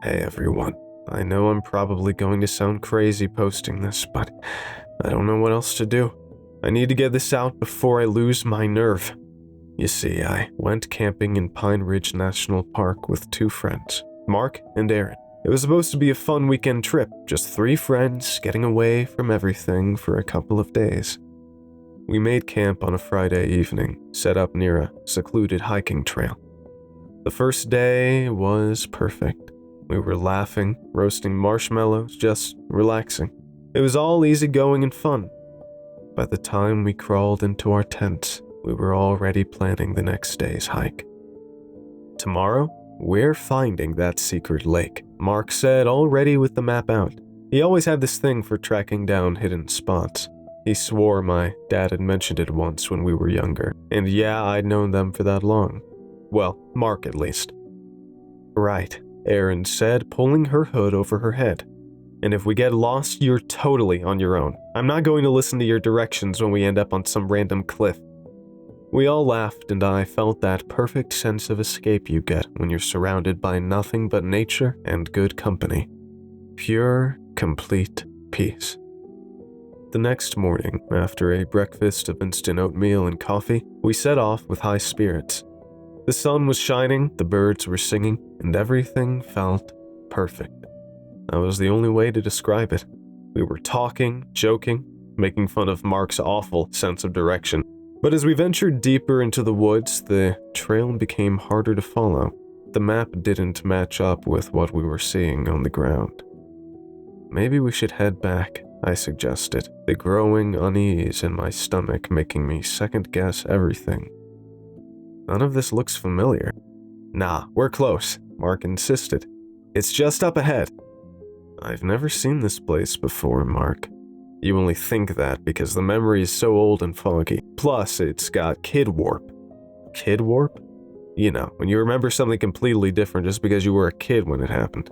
Hey everyone, I know I'm probably going to sound crazy posting this, but I don't know what else to do. I need to get this out before I lose my nerve. You see, I went camping in Pine Ridge National Park with 2 friends, Mark and Aaron. It was supposed to be a fun weekend trip, just 3 friends getting away from everything for a couple of days. We made camp on a Friday evening, set up near a secluded hiking trail. The first day was perfect. We were laughing, roasting marshmallows, just relaxing. It was all easygoing and fun. By the time we crawled into our tents, we were already planning the next day's hike. Tomorrow, we're finding that secret lake, Mark said already with the map out. He always had this thing for tracking down hidden spots. He swore my dad had mentioned it once when we were younger, and yeah, I'd known them for that long. Well, Mark at least. Right, Erin said, pulling her hood over her head. And if we get lost, you're totally on your own. I'm not going to listen to your directions when we end up on some random cliff. We all laughed, and I felt that perfect sense of escape you get when you're surrounded by nothing but nature and good company. Pure, complete peace. The next morning, after a breakfast of instant oatmeal and coffee, we set off with high spirits. The sun was shining, the birds were singing, and everything felt perfect. That was the only way to describe it. We were talking, joking, making fun of Mark's awful sense of direction. But as we ventured deeper into the woods, the trail became harder to follow. The map didn't match up with what we were seeing on the ground. Maybe we should head back, I suggested, the growing unease in my stomach making me second-guess everything. None of this looks familiar. Nah, we're close, Mark insisted. It's just up ahead. I've never seen this place before, Mark. You only think that because the memory is so old and foggy. Plus, it's got kid warp. Kid warp? You know, when you remember something completely different just because you were a kid when it happened.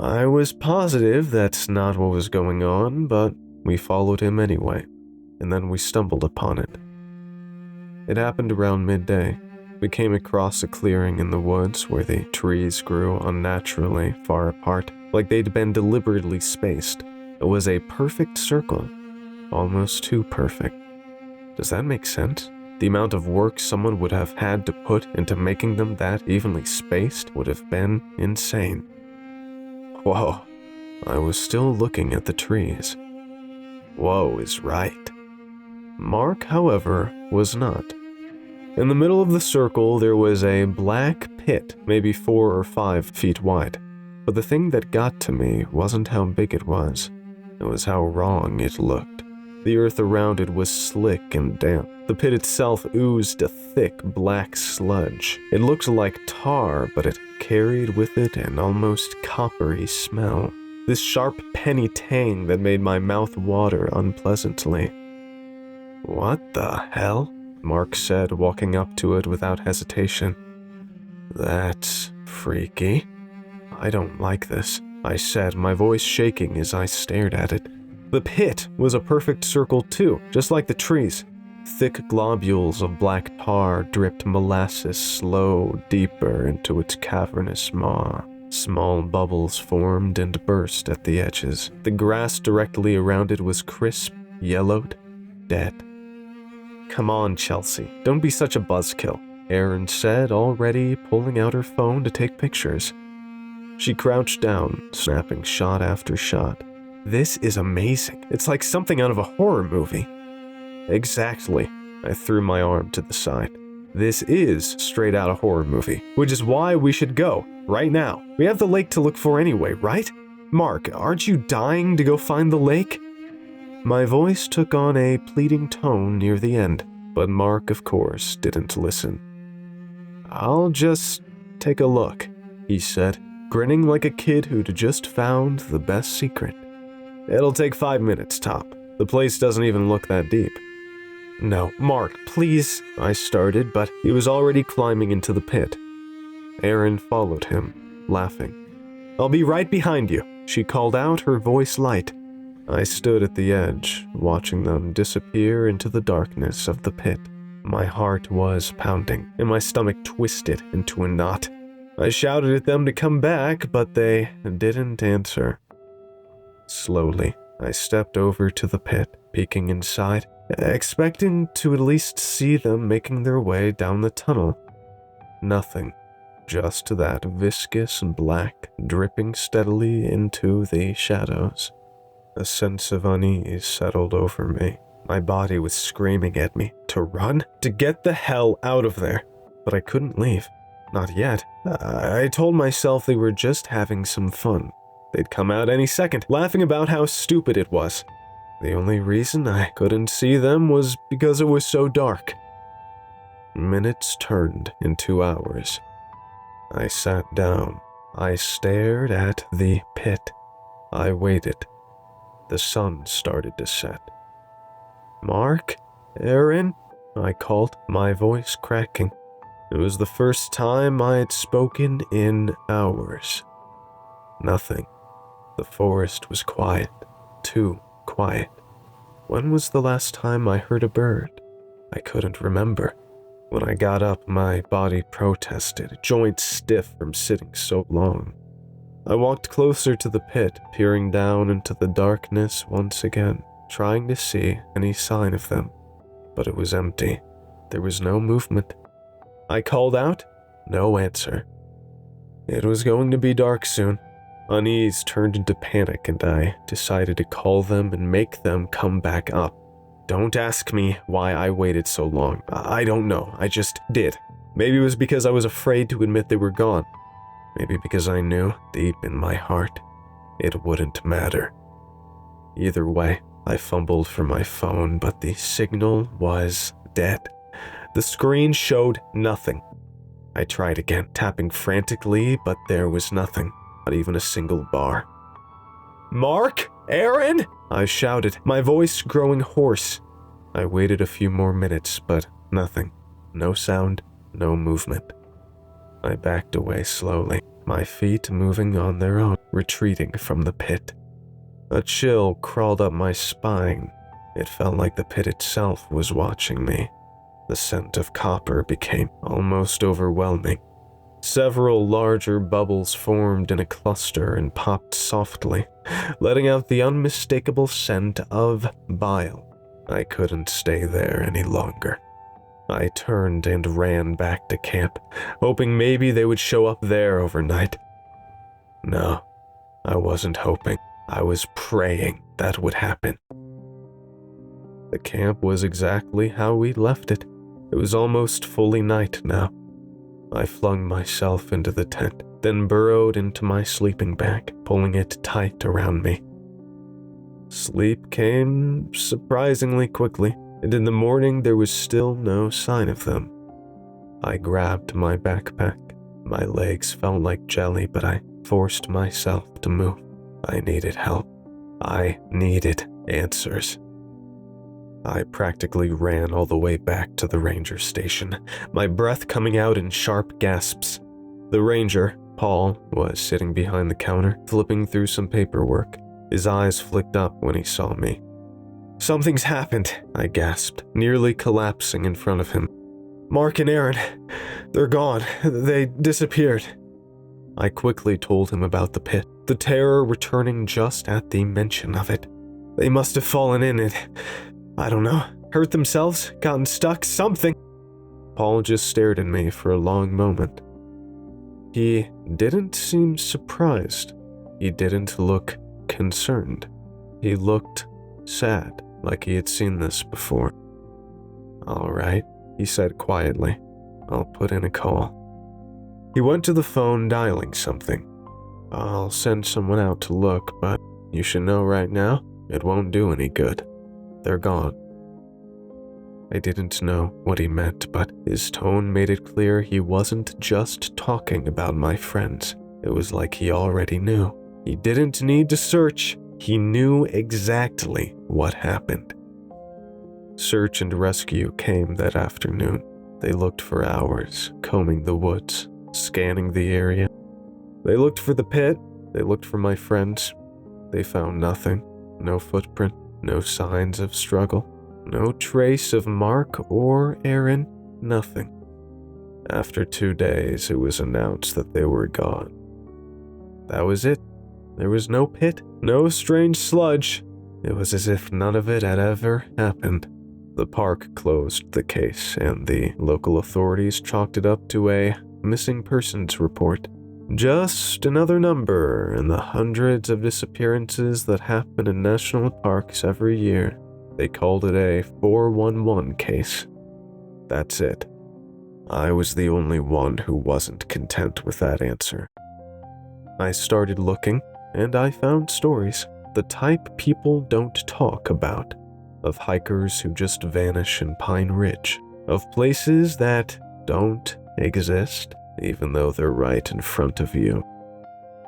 I was positive that's not what was going on, but we followed him anyway, and then we stumbled upon it. It happened around midday. We came across a clearing in the woods where the trees grew unnaturally far apart, like they'd been deliberately spaced. It was a perfect circle, almost too perfect. Does that make sense? The amount of work someone would have had to put into making them that evenly spaced would have been insane. Whoa, I was still looking at the trees. Whoa is right. Mark, however, was not. In the middle of the circle, there was a black pit, maybe 4 or 5 feet wide. But the thing that got to me wasn't how big it was. It was how wrong it looked. The earth around it was slick and damp. The pit itself oozed a thick black sludge. It looked like tar, but it carried with it an almost coppery smell. This sharp penny tang that made my mouth water unpleasantly. What the hell? Mark said, walking up to it without hesitation. That's freaky. I don't like this, I said, my voice shaking as I stared at it. The pit was a perfect circle too, just like the trees. Thick globules of black tar dripped molasses slow deeper into its cavernous maw. Small bubbles formed and burst at the edges. The grass directly around it was crisp, yellowed, dead. Come on, Chelsea, don't be such a buzzkill, Erin said, already pulling out her phone to take pictures. She crouched down, snapping shot after shot. This is amazing. It's like something out of a horror movie. Exactly. I threw my arm to the side. This is straight out a horror movie, which is why we should go, right now. We have the lake to look for anyway, right? Mark, aren't you dying to go find the lake? My voice took on a pleading tone near the end, but Mark, of course, didn't listen. I'll just take a look, he said, grinning like a kid who'd just found the best secret. It'll take 5 minutes, top. The place doesn't even look that deep. No, Mark, please, I started, but he was already climbing into the pit. Erin followed him, laughing. I'll be right behind you, she called out, her voice light. I stood at the edge, watching them disappear into the darkness of the pit. My heart was pounding, and my stomach twisted into a knot. I shouted at them to come back, but they didn't answer. Slowly, I stepped over to the pit, peeking inside, expecting to at least see them making their way down the tunnel. Nothing. Just that viscous black dripping steadily into the shadows. A sense of unease settled over me. My body was screaming at me to run, to get the hell out of there. But I couldn't leave. Not yet. I told myself they were just having some fun. They'd come out any second, laughing about how stupid it was. The only reason I couldn't see them was because it was so dark. Minutes turned into hours. I sat down. I stared at the pit. I waited. The sun started to set. "Mark? Aaron?" I called, my voice cracking. It was the first time I had spoken in hours. Nothing. The forest was quiet. Too quiet. When was the last time I heard a bird? I couldn't remember. When I got up, my body protested, joints stiff from sitting so long. I walked closer to the pit, peering down into the darkness once again, trying to see any sign of them. But it was empty. There was no movement. I called out. No answer. It was going to be dark soon. Unease turned into panic, and I decided to call them and make them come back up. Don't ask me why I waited so long. I don't know. I just did. Maybe it was because I was afraid to admit they were gone. Maybe because I knew, deep in my heart, it wouldn't matter. Either way, I fumbled for my phone, but the signal was dead. The screen showed nothing. I tried again, tapping frantically, but there was nothing. Not even a single bar. "Mark? Aaron?" I shouted, my voice growing hoarse. I waited a few more minutes, but nothing. No sound, no movement. I backed away slowly, my feet moving on their own, retreating from the pit. A chill crawled up my spine. It felt like the pit itself was watching me. The scent of copper became almost overwhelming. Several larger bubbles formed in a cluster and popped softly, letting out the unmistakable scent of bile. I couldn't stay there any longer. I turned and ran back to camp, hoping maybe they would show up there overnight. No, I wasn't hoping. I was praying that would happen. The camp was exactly how we left it. It was almost fully night now. I flung myself into the tent, then burrowed into my sleeping bag, pulling it tight around me. Sleep came surprisingly quickly, and in the morning there was still no sign of them. I grabbed my backpack. My legs felt like jelly, but I forced myself to move. I needed help. I needed answers. I practically ran all the way back to the ranger station, my breath coming out in sharp gasps. The ranger, Paul, was sitting behind the counter, flipping through some paperwork. His eyes flicked up when he saw me. "Something's happened," I gasped, nearly collapsing in front of him. "Mark and Aaron, they're gone. They disappeared." I quickly told him about the pit, the terror returning just at the mention of it. "They must have fallen in it. I don't know, hurt themselves, gotten stuck, something." Paul just stared at me for a long moment. He didn't seem surprised. He didn't look concerned. He looked sad, like he had seen this before. "All right," he said quietly. "I'll put in a call." He went to the phone, dialing something. "I'll send someone out to look, but you should know right now, it won't do any good. They're gone." I didn't know what he meant, but his tone made it clear he wasn't just talking about my friends. It was like he already knew. He didn't need to search. He knew exactly what happened. Search and rescue came that afternoon. They looked for hours, combing the woods, scanning the area. They looked for the pit. They looked for my friends. They found nothing. No footprint. No signs of struggle. No trace of Mark or Aaron. Nothing. After 2 days, it was announced that they were gone. That was it. There was no pit, no strange sludge. It was as if none of it had ever happened. The park closed the case, and the local authorities chalked it up to a missing persons report. Just another number in the hundreds of disappearances that happen in national parks every year. They called it a 411 case. That's it. I was the only one who wasn't content with that answer. I started looking, and I found stories, the type people don't talk about, of hikers who just vanish in Pine Ridge, of places that don't exist, even though they're right in front of you.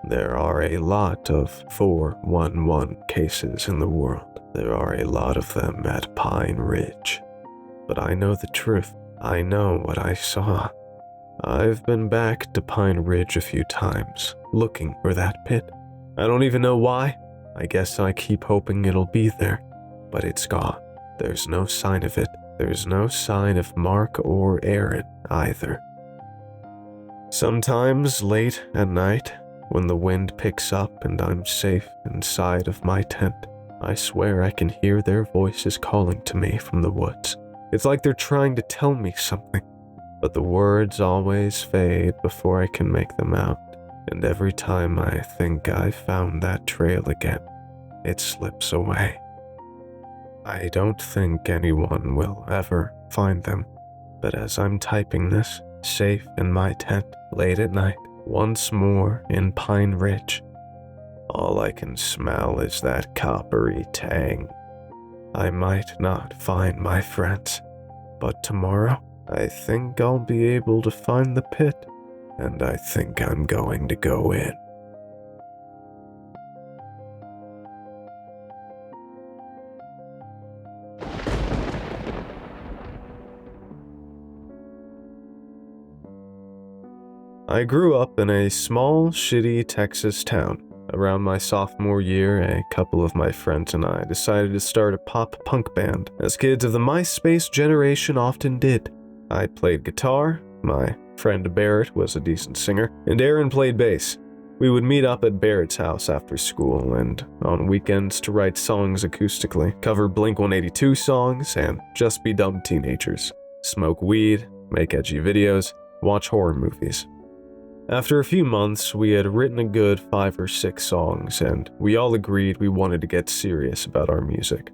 There are a lot of 411 cases in the world. There are a lot of them at Pine Ridge. But I know the truth. I know what I saw. I've been back to Pine Ridge a few times, looking for that pit. I don't even know why. I guess I keep hoping it'll be there, but it's gone. There's no sign of it. There's no sign of Mark or Aaron either. Sometimes late at night, when the wind picks up and I'm safe inside of my tent, I swear I can hear their voices calling to me from the woods. It's like they're trying to tell me something, but the words always fade before I can make them out, and every time I think I've found that trail again, it slips away. I don't think anyone will ever find them, but as I'm typing this, safe in my tent, late at night, once more in Pine Ridge, all I can smell is that coppery tang. I might not find my friends, but tomorrow I think I'll be able to find the pit, and I think I'm going to go in. I grew up in a small, shitty Texas town. Around my sophomore year, a couple of my friends and I decided to start a pop-punk band, as kids of the MySpace generation often did. I played guitar, my friend Barrett was a decent singer, and Aaron played bass. We would meet up at Barrett's house after school and on weekends to write songs acoustically, cover Blink-182 songs, and just be dumb teenagers. Smoke weed, make edgy videos, watch horror movies. After a few months, we had written a good 5 or 6 songs, and we all agreed we wanted to get serious about our music.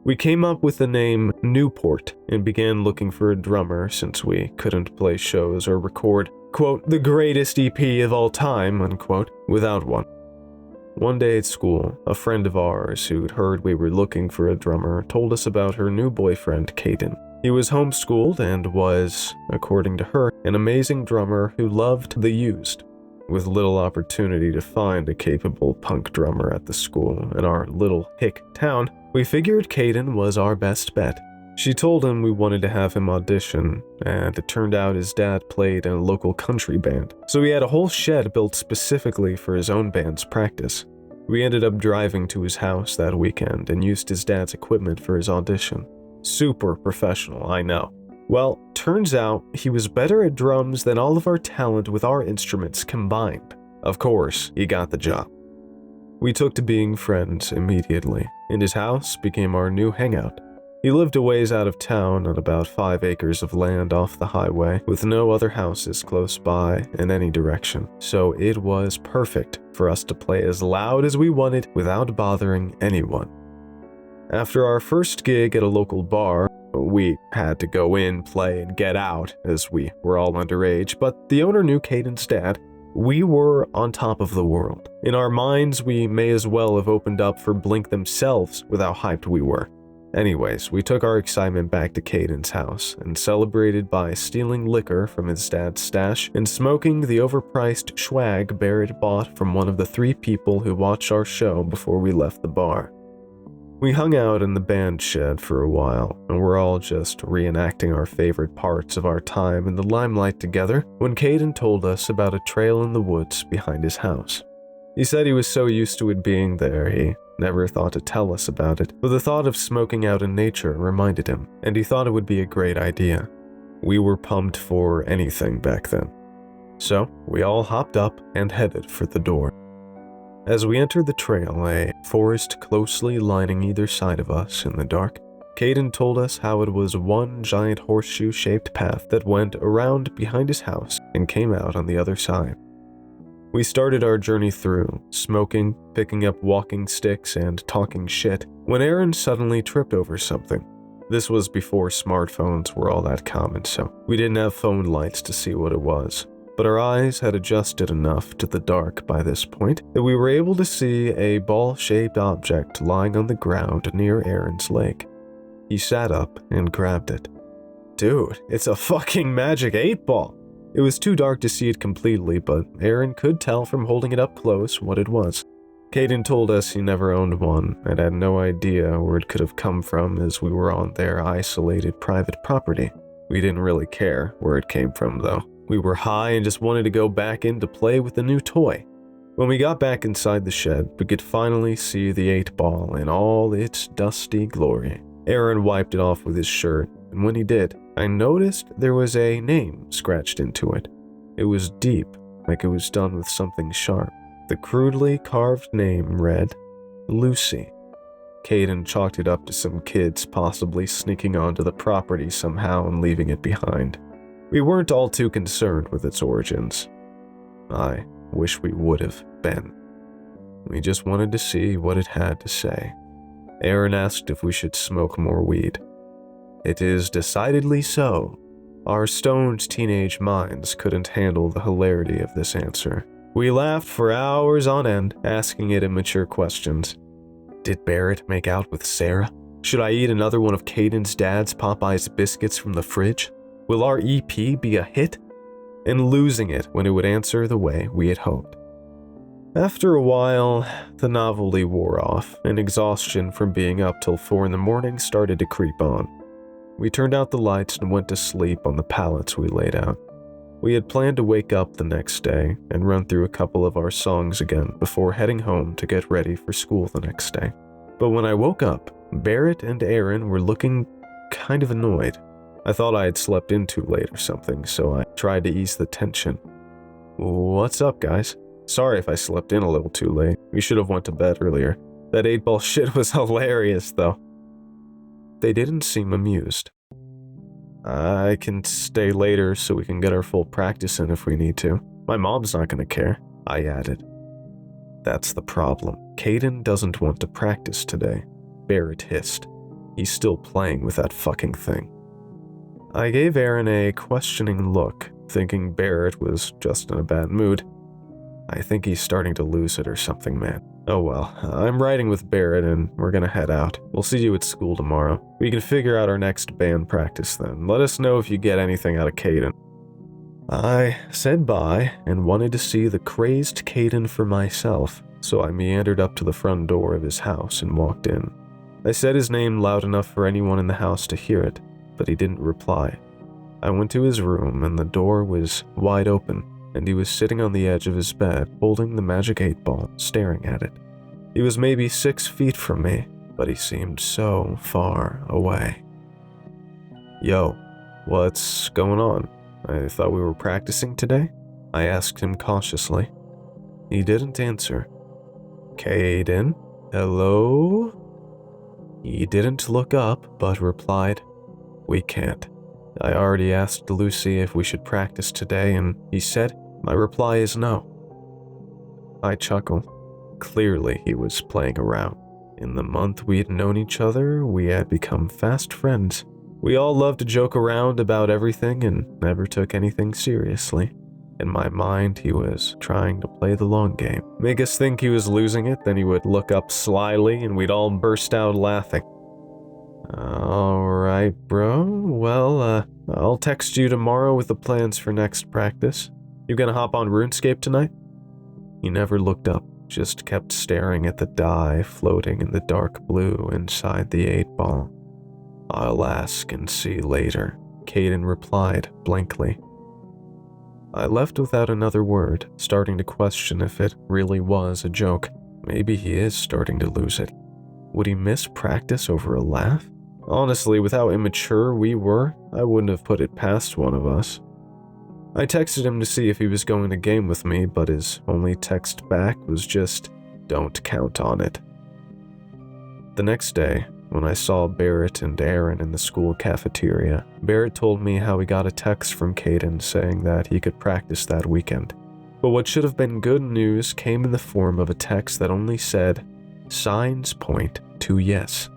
We came up with the name Newport and began looking for a drummer since we couldn't play shows or record, quote, the greatest EP of all time, unquote, without one. One day at school, a friend of ours who'd heard we were looking for a drummer told us about her new boyfriend, Caden. He was homeschooled and was, according to her, an amazing drummer who loved the used. With little opportunity to find a capable punk drummer at the school in our little hick town, we figured Caden was our best bet. She told him we wanted to have him audition, and it turned out his dad played in a local country band, so he had a whole shed built specifically for his own band's practice. We ended up driving to his house that weekend and used his dad's equipment for his audition. Super professional, I know. Well, turns out he was better at drums than all of our talent with our instruments combined. Of course, he got the job. We took to being friends immediately, and his house became our new hangout. He lived a ways out of town on about 5 acres of land off the highway, with no other houses close by in any direction, so it was perfect for us to play as loud as we wanted without bothering anyone. After our first gig at a local bar, we had to go in, play, and get out, as we were all underage, but the owner knew Caden's dad. We were on top of the world. In our minds, we may as well have opened up for Blink themselves with how hyped we were. Anyways, we took our excitement back to Caden's house and celebrated by stealing liquor from his dad's stash and smoking the overpriced swag Barrett bought from one of the 3 people who watched our show before we left the bar. We hung out in the band shed for a while, and we're all just reenacting our favorite parts of our time in the limelight together when Caden told us about a trail in the woods behind his house. He said he was so used to it being there, he never thought to tell us about it, but the thought of smoking out in nature reminded him, and he thought it would be a great idea. We were pumped for anything back then. So, we all hopped up and headed for the door. As we entered the trail, a forest closely lining either side of us in the dark, Caden told us how it was one giant horseshoe-shaped path that went around behind his house and came out on the other side. We started our journey through, smoking, picking up walking sticks, and talking shit, when Aaron suddenly tripped over something. This was before smartphones were all that common, so we didn't have phone lights to see what it was. But our eyes had adjusted enough to the dark by this point that we were able to see a ball-shaped object lying on the ground near Aaron's leg. He sat up and grabbed it. Dude, it's a fucking magic 8-ball! It was too dark to see it completely, but Aaron could tell from holding it up close what it was. Caden told us he never owned one and had no idea where it could have come from, as we were on their isolated private property. We didn't really care where it came from though. We were high and just wanted to go back in to play with the new toy. When we got back inside the shed, we could finally see the 8-ball in all its dusty glory. Aaron wiped it off with his shirt, and when he did, I noticed there was a name scratched into it. It was deep, like it was done with something sharp. The crudely carved name read, Luci. Caden chalked it up to some kids possibly sneaking onto the property somehow and leaving it behind. We weren't all too concerned with its origins. I wish we would have been. We just wanted to see what it had to say. Aaron asked if we should smoke more weed. It is decidedly so. Our stoned teenage minds couldn't handle the hilarity of this answer. We laughed for hours on end, asking it immature questions. Did Barrett make out with Sarah? Should I eat another one of Caden's dad's Popeye's biscuits from the fridge? Will our EP be a hit? And losing it when it would answer the way we had hoped. After a while, the novelty wore off, and exhaustion from being up till 4 in the morning started to creep on. We turned out the lights and went to sleep on the pallets we laid out. We had planned to wake up the next day and run through a couple of our songs again before heading home to get ready for school the next day. But when I woke up, Barrett and Aaron were looking kind of annoyed. I thought I had slept in too late or something, so I tried to ease the tension. What's up, guys? Sorry if I slept in a little too late. We should have went to bed earlier. That 8-ball shit was hilarious, though. They didn't seem amused. I can stay later so we can get our full practice in if we need to. My mom's not gonna care, I added. That's the problem. Caden doesn't want to practice today, Barrett hissed. He's still playing with that fucking thing. I gave Aaron a questioning look, thinking Barrett was just in a bad mood. I think he's starting to lose it or something, man. Oh well, I'm riding with Barrett and we're gonna head out. We'll see you at school tomorrow. We can figure out our next band practice then. Let us know if you get anything out of Caden. I said bye and wanted to see the crazed Caden for myself, so I meandered up to the front door of his house and walked in. I said his name loud enough for anyone in the house to hear it, but he didn't reply. I went to his room and the door was wide open, and he was sitting on the edge of his bed, holding the magic 8-ball, staring at it. He was maybe 6 feet from me, but he seemed so far away. Yo, what's going on? I thought we were practicing today? I asked him cautiously. He didn't answer. Caden? Hello? He didn't look up, but replied, We can't. I already asked Luci if we should practice today, and he said, my reply is no. I chuckled. Clearly he was playing around. In the month we had known each other, we had become fast friends. We all loved to joke around about everything and never took anything seriously. In my mind, he was trying to play the long game. Make us think he was losing it, then he would look up slyly and we'd all burst out laughing. Alright, bro. Well, I'll text you tomorrow with the plans for next practice. You gonna hop on RuneScape tonight? He never looked up, just kept staring at the die floating in the dark blue inside the 8-ball. I'll ask and see later, Caden replied blankly. I left without another word, starting to question if it really was a joke. Maybe he is starting to lose it. Would he miss practice over a laugh? Honestly, with how immature we were, I wouldn't have put it past one of us. I texted him to see if he was going to game with me, but his only text back was just, "Don't count on it." The next day, when I saw Barrett and Aaron in the school cafeteria, Barrett told me how he got a text from Caden saying that he could practice that weekend. But what should have been good news came in the form of a text that only said, "Signs point to yes."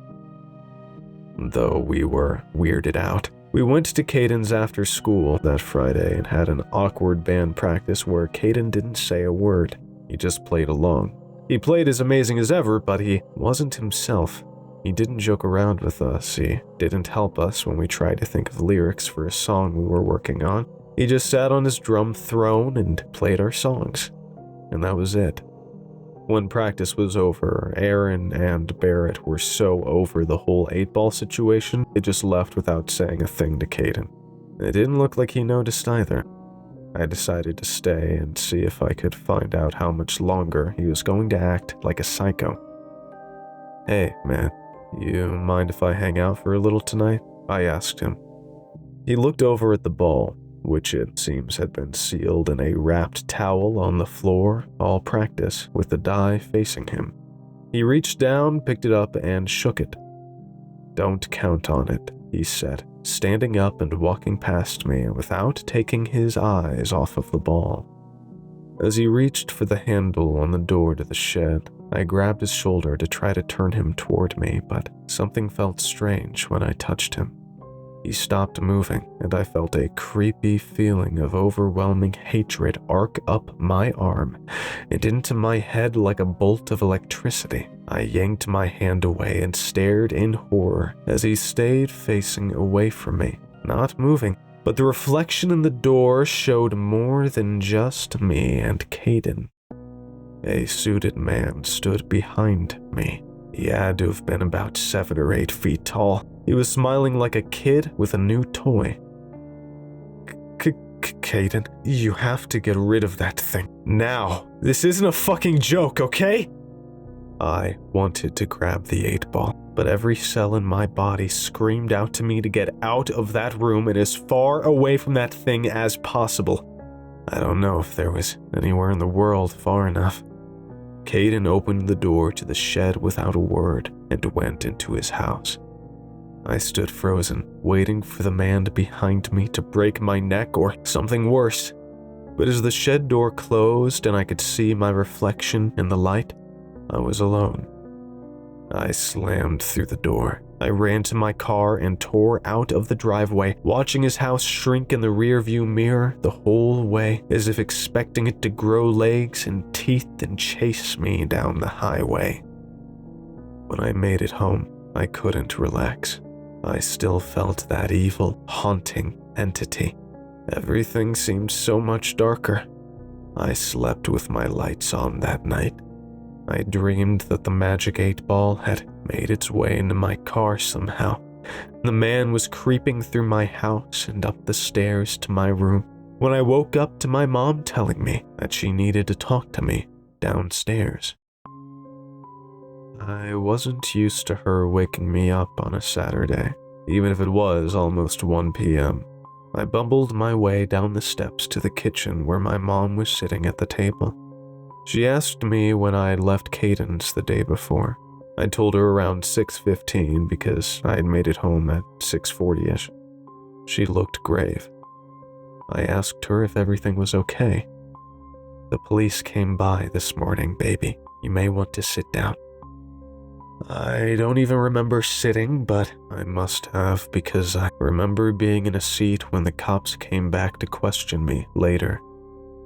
Though we were weirded out. We went to Caden's after school that Friday and had an awkward band practice where Caden didn't say a word. He just played along. He played as amazing as ever, but he wasn't himself. He didn't joke around with us. He didn't help us when we tried to think of lyrics for a song we were working on. He just sat on his drum throne and played our songs. And that was it. When practice was over, Aaron and Barrett were so over the whole 8-ball situation, they just left without saying a thing to Caden. It didn't look like he noticed either. I decided to stay and see if I could find out how much longer he was going to act like a psycho. "Hey, man, you mind if I hang out for a little tonight?" I asked him. He looked over at the ball, which it seems had been sealed in a wrapped towel on the floor all practice, with the die facing him. He reached down, picked it up, and shook it. "Don't count on it," he said, standing up and walking past me without taking his eyes off of the ball. As he reached for the handle on the door to the shed, I grabbed his shoulder to try to turn him toward me, but something felt strange when I touched him. He stopped moving, and I felt a creepy feeling of overwhelming hatred arc up my arm and into my head like a bolt of electricity. I yanked my hand away and stared in horror as he stayed facing away from me, not moving, but the reflection in the door showed more than just me and Caden. A suited man stood behind me. He had to have been about 7 or 8 feet tall. He was smiling like a kid with a new toy. "Caden, you have to get rid of that thing. Now. This isn't a fucking joke, okay?" I wanted to grab the 8-ball, but every cell in my body screamed out to me to get out of that room and as far away from that thing as possible. I don't know if there was anywhere in the world far enough. Caden opened the door to the shed without a word and went into his house. I stood frozen, waiting for the man behind me to break my neck or something worse. But as the shed door closed and I could see my reflection in the light, I was alone. I slammed through the door. I ran to my car and tore out of the driveway, watching his house shrink in the rearview mirror the whole way, as if expecting it to grow legs and teeth and chase me down the highway. When I made it home, I couldn't relax. I still felt that evil, haunting entity. Everything seemed so much darker. I slept with my lights on that night. I dreamed that the magic 8-ball had made its way into my car somehow. The man was creeping through my house and up the stairs to my room, when I woke up to my mom telling me that she needed to talk to me downstairs. I wasn't used to her waking me up on a Saturday, even if it was almost 1 p.m. I bumbled my way down the steps to the kitchen where my mom was sitting at the table. She asked me when I had left Caden's the day before. I told her around 6:15 because I had made it home at 6:40ish. She looked grave. I asked her if everything was okay. "The police came by this morning, baby. You may want to sit down." I don't even remember sitting, but I must have because I remember being in a seat when the cops came back to question me later.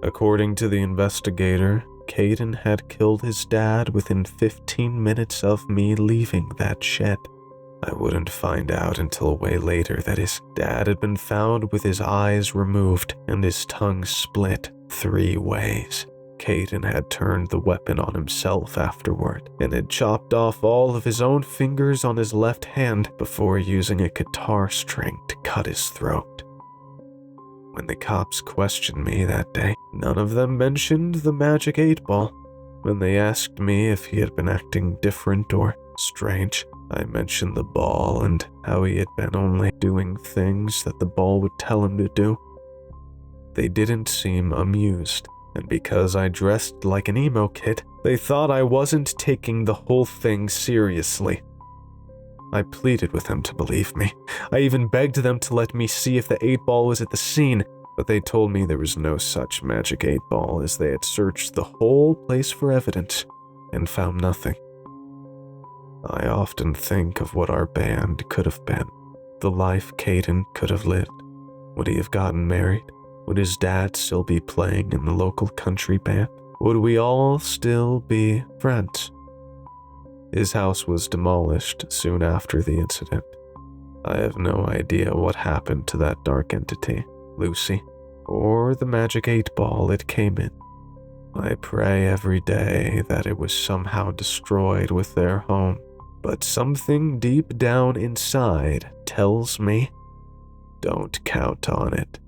According to the investigator, Caden had killed his dad within 15 minutes of me leaving that shed. I wouldn't find out until way later that his dad had been found with his eyes removed and his tongue split 3 ways. Caden had turned the weapon on himself afterward and had chopped off all of his own fingers on his left hand before using a guitar string to cut his throat. When the cops questioned me that day, none of them mentioned the magic 8-ball. When they asked me if he had been acting different or strange, I mentioned the ball and how he had been only doing things that the ball would tell him to do. They didn't seem amused, and because I dressed like an emo kid, they thought I wasn't taking the whole thing seriously. I pleaded with them to believe me. I even begged them to let me see if the 8-ball was at the scene, but they told me there was no such magic 8-ball as they had searched the whole place for evidence and found nothing. I often think of what our band could have been, the life Caden could have lived. Would he have gotten married? Would his dad still be playing in the local country band? Would we all still be friends? His house was demolished soon after the incident. I have no idea what happened to that dark entity, Luci, or the magic 8-ball it came in. I pray every day that it was somehow destroyed with their home, but something deep down inside tells me, don't count on it.